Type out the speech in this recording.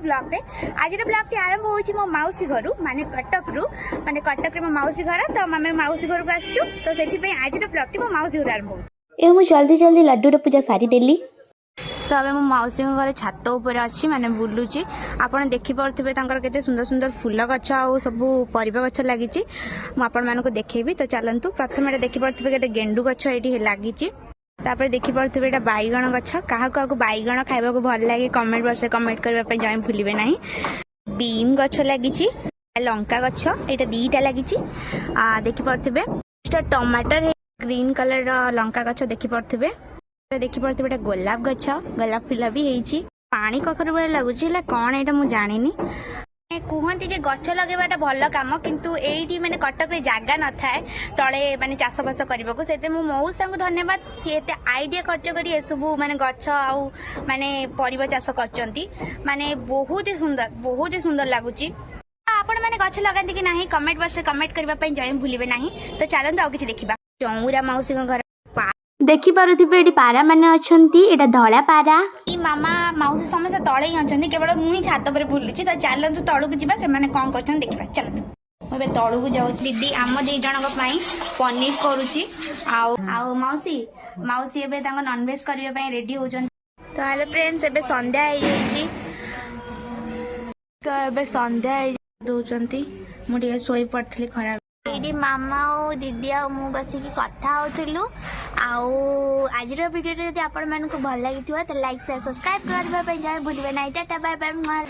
Blog रे। आज blog T आरंभ होची मो मौसी घरु माने कटक रे मो मौसी घर तो आम मौसी घर को आसचु तो सेति आज ब्लॉग टी मो मौसी घर आरंभ हो। ए मु जल्दी जल्दी लड्डू पूजा सारी देली। तो अब मो मौसी घर छात उपर अच्छी माने बुलूची आपन देखि पारथिबे तांकर केते सुंदर सुंदर फूल गछ आ सब परिबा गछ लागिची मु आपन मानको देखेबी। तो चलंतु प्रथम एटा देखि पारथिबे केते गेंडू गछ एठी लागिची तापर देखि पारथिबे एटा बैगण गछ काहा काहा बैगण खाइबा को भल लागे कमेंट बॉक्स रे कमेंट करबा पे जाय भूलिबे नाही। बीन गछ लागिची लंका गछ एटा दीटा लागिची देखि पारथिबे एटा टमाटर ग्रीन कलर लंका गछ देखि पारथिबे देखि पारथिबे गोलाप गछ गोलाप फुल भी हेची पानी कखर बेले लागुची हला कोन एटा मु जानिनी। कहती जे गछ लगेबाटा भल काम किंतु एठी माने कटक रे जागा न थाए तळे माने चाष बास करबा को सेते मु मौसा को धन्यवाद सी एते आईडिया खर्च करी ए सब माने गछ आउ माने परिबा चाष करचंती माने बहुत ही सुंदर लागुची। आपण माने गछ लगांती कि नाही कमेंट बॉक्स रे कमेंट करबा पई जय भूलिबे नाही। तो चलंत आ किछि देखिबा चौरा मौसी को घर देखि पारुथिबे एटी पारा माने अछंती एटा धळा पारा ई मामा मौसी समस्त तळे ही अछंती केवल मुई छात पर बुलुची। तो चलंतु तळुक जिबा से माने कोन करछन देखिबा चलंतु एबे तळुक जाउ दीदी आम दी जनक पई पनीर करूची आउ मौसी एबे तांग नॉनवेज करिया पई रेडी होजन। तो हेलो फ्रेंड्स एबे संध्या आइ जाईची तो एबे संध्या आइ दोचंती मुडिया सोई पड़थली खरा एडी मामा और दीदी आ मु बसिकी कथा होथिलु आज वीडियो यदि आपण मानक भल लागी तो लाइक शेयर सब्सक्राइब करबा पे जाय भूलिबे नाही। Tata bye bye.